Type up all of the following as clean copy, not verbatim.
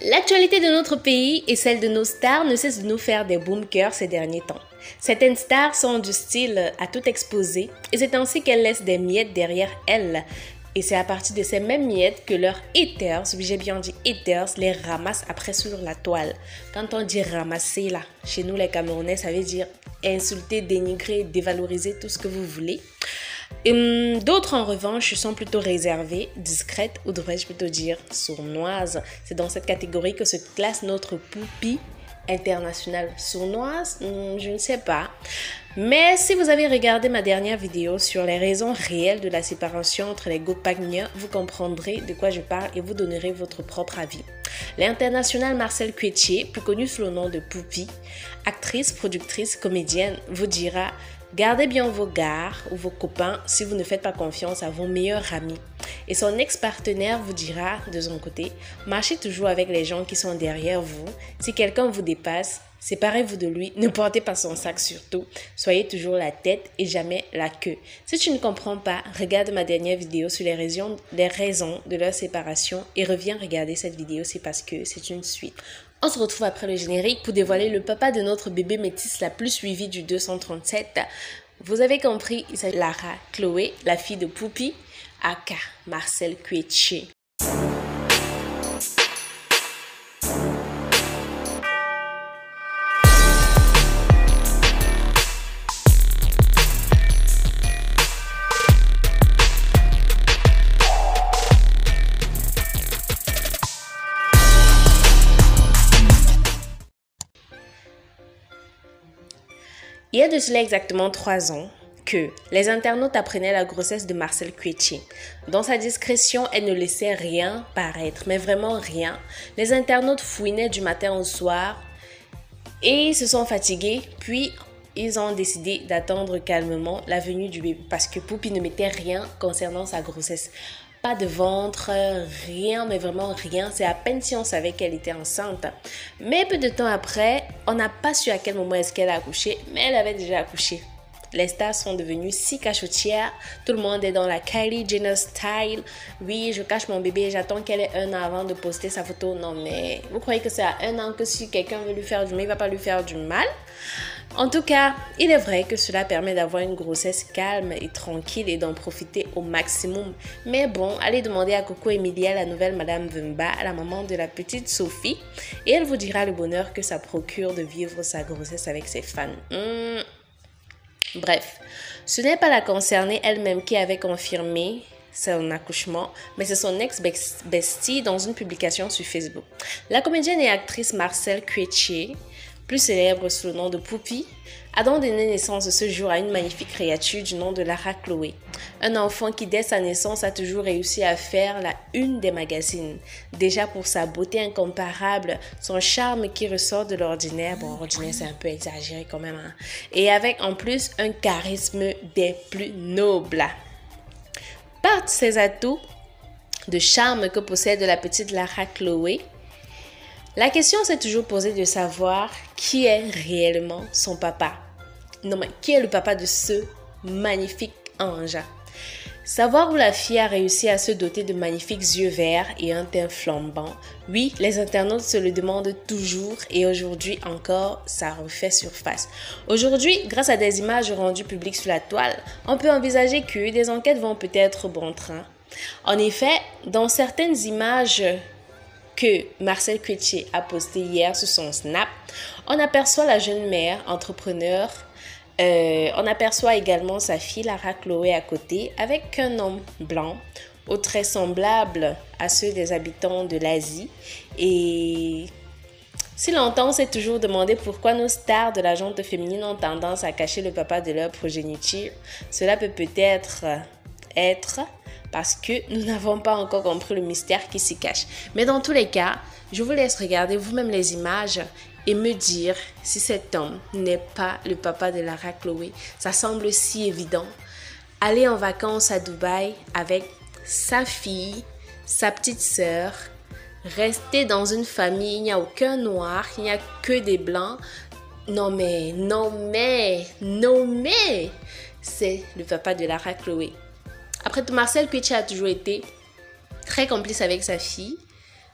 L'actualité de notre pays et celle de nos stars ne cesse de nous faire des boom-cœurs ces derniers temps. Certaines stars sont du style à tout exposer et c'est ainsi qu'elles laissent des miettes derrière elles. Et c'est à partir de ces mêmes miettes que leurs haters, oui j'ai bien dit haters, les ramassent après sur la toile. Quand on dit ramasser là, chez nous les Camerounais, ça veut dire insulter, dénigrer, dévaloriser, tout ce que vous voulez. D'autres en revanche sont plutôt réservées, discrètes ou devrais-je plutôt dire sournoises. C'est dans cette catégorie que se classe notre poupie internationale. Sournoise, je ne sais pas. Mais si vous avez regardé ma dernière vidéo sur les raisons réelles de la séparation entre les Gopagna, vous comprendrez de quoi je parle et vous donnerez votre propre avis. L'international Marcel Quetché, plus connu sous le nom de Poupie, actrice, productrice, comédienne, vous dira: gardez bien vos gars ou vos copains si vous ne faites pas confiance à vos meilleurs amis. Et son ex-partenaire vous dira de son côté: marchez toujours avec les gens qui sont derrière vous. Si quelqu'un vous dépasse, séparez-vous de lui, ne portez pas son sac surtout. Soyez toujours la tête et jamais la queue. Si tu ne comprends pas, regarde ma dernière vidéo sur les raisons de leur séparation et reviens regarder cette vidéo, c'est parce que c'est une suite. On se retrouve après le générique pour dévoiler le papa de notre bébé métisse la plus suivie du 237. Vous avez compris, il s'agit de Lara Chloé, la fille de Poupie, aka Marcel Quetché. Il y a de cela exactement 3 ans que les internautes apprenaient la grossesse de Marcel Quetché. Dans sa discrétion, elle ne laissait rien paraître, mais vraiment rien. Les internautes fouinaient du matin au soir et se sont fatigués, puis ils ont décidé d'attendre calmement la venue du bébé parce que Poupie ne mettait rien concernant sa grossesse. Pas de ventre, rien, mais vraiment rien. C'est à peine si on savait qu'elle était enceinte. Mais peu de temps après, on n'a pas su à quel moment est-ce qu'elle a accouché, mais elle avait déjà accouché. Les stars sont devenues si cachotières. Tout le monde est dans la Kylie Jenner style. Oui, je cache mon bébé, j'attends qu'elle ait 1 an avant de poster sa photo. Non, mais vous croyez que c'est à 1 an que si quelqu'un veut lui faire du mal, il ne va pas lui faire du mal? En tout cas, il est vrai que cela permet d'avoir une grossesse calme et tranquille et d'en profiter au maximum. Mais bon, allez demander à Coco Emilia, la nouvelle Madame Vemba, la maman de la petite Sophie, et elle vous dira le bonheur que ça procure de vivre sa grossesse avec ses fans. Bref, ce n'est pas la concernée elle-même qui avait confirmé son accouchement, mais c'est son ex-bestie dans une publication sur Facebook. La comédienne et actrice Marcel Quetché, plus célèbre sous le nom de Poupie, a donc donné naissance ce jour à une magnifique créature du nom de Lara Chloé. Un enfant qui, dès sa naissance, a toujours réussi à faire la une des magazines. Déjà pour sa beauté incomparable, son charme qui ressort de l'ordinaire. Bon, ordinaire, c'est un peu exagéré quand même, hein. Et avec en plus un charisme des plus nobles. Par ses atouts de charme que possède la petite Lara Chloé, la question s'est toujours posée de savoir qui est réellement son papa. Non, mais qui est le papa de ce magnifique ange? Savoir où la fille a réussi à se doter de magnifiques yeux verts et un teint flambant. Oui, les internautes se le demandent toujours et aujourd'hui encore, ça refait surface. Aujourd'hui, grâce à des images rendues publiques sur la toile, on peut envisager que des enquêtes vont peut-être bon train. En effet, dans certaines images que Marcel Quetché a posté hier sur son Snap, on aperçoit la jeune mère entrepreneur. On aperçoit également sa fille Lara Chloé à côté avec un homme blanc aux traits semblables à ceux des habitants de l'Asie. Et si longtemps on s'est toujours demandé pourquoi nos stars de la gente féminine ont tendance à cacher le papa de leur progéniture, cela peut peut-être être parce que nous n'avons pas encore compris le mystère qui s'y cache. Mais dans tous les cas, je vous laisse regarder vous-même les images et me dire si cet homme n'est pas le papa de Lara Chloé. Ça semble si évident. Aller en vacances à Dubaï avec sa fille, sa petite sœur, rester dans une famille, il n'y a aucun noir, il n'y a que des blancs. Non mais, c'est le papa de Lara Chloé. Après tout, Marcel Quetché a toujours été très complice avec sa fille.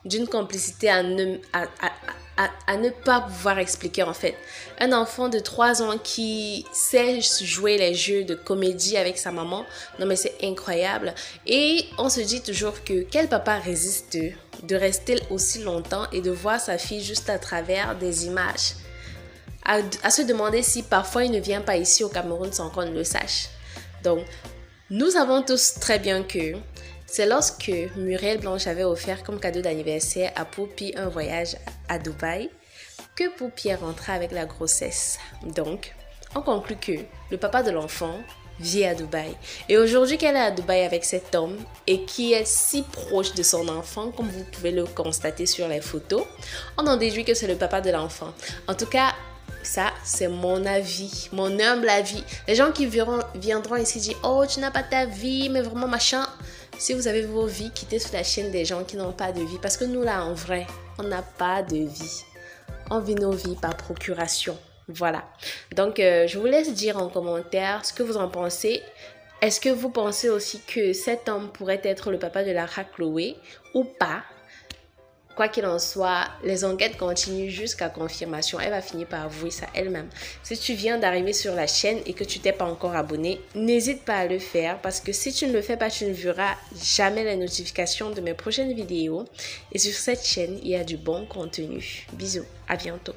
d'une complicité à ne pas pouvoir expliquer en fait. Un enfant de 3 ans qui sait jouer les jeux de comédie avec sa maman, non mais c'est incroyable. Et on se dit toujours que quel papa résiste de rester aussi longtemps et de voir sa fille juste à travers des images. À se demander si parfois il ne vient pas ici au Cameroun sans qu'on ne le sache. Donc, nous savons tous très bien que c'est lorsque Muriel Blanche avait offert comme cadeau d'anniversaire à Poupie un voyage à Dubaï que Poupie est rentrée avec la grossesse. Donc, on conclut que le papa de l'enfant vit à Dubaï. Et aujourd'hui qu'elle est à Dubaï avec cet homme et qui est si proche de son enfant, comme vous pouvez le constater sur les photos, on en déduit que c'est le papa de l'enfant. En tout cas, ça, c'est mon avis, mon humble avis. Les gens qui viendront ici dire « Oh, tu n'as pas ta vie, mais vraiment machin ». Si vous avez vos vies, quittez sur la chaîne des gens qui n'ont pas de vie. Parce que nous, là, en vrai, on n'a pas de vie. On vit nos vies par procuration. Voilà. Donc, je vous laisse dire en commentaire ce que vous en pensez. Est-ce que vous pensez aussi que cet homme pourrait être le papa de Lara Chloé ou pas? Quoi qu'il en soit, les enquêtes continuent jusqu'à confirmation. Elle va finir par avouer ça elle-même. Si tu viens d'arriver sur la chaîne et que tu t'es pas encore abonné, n'hésite pas à le faire parce que si tu ne le fais pas, tu ne verras jamais les notifications de mes prochaines vidéos. Et sur cette chaîne, il y a du bon contenu. Bisous, à bientôt.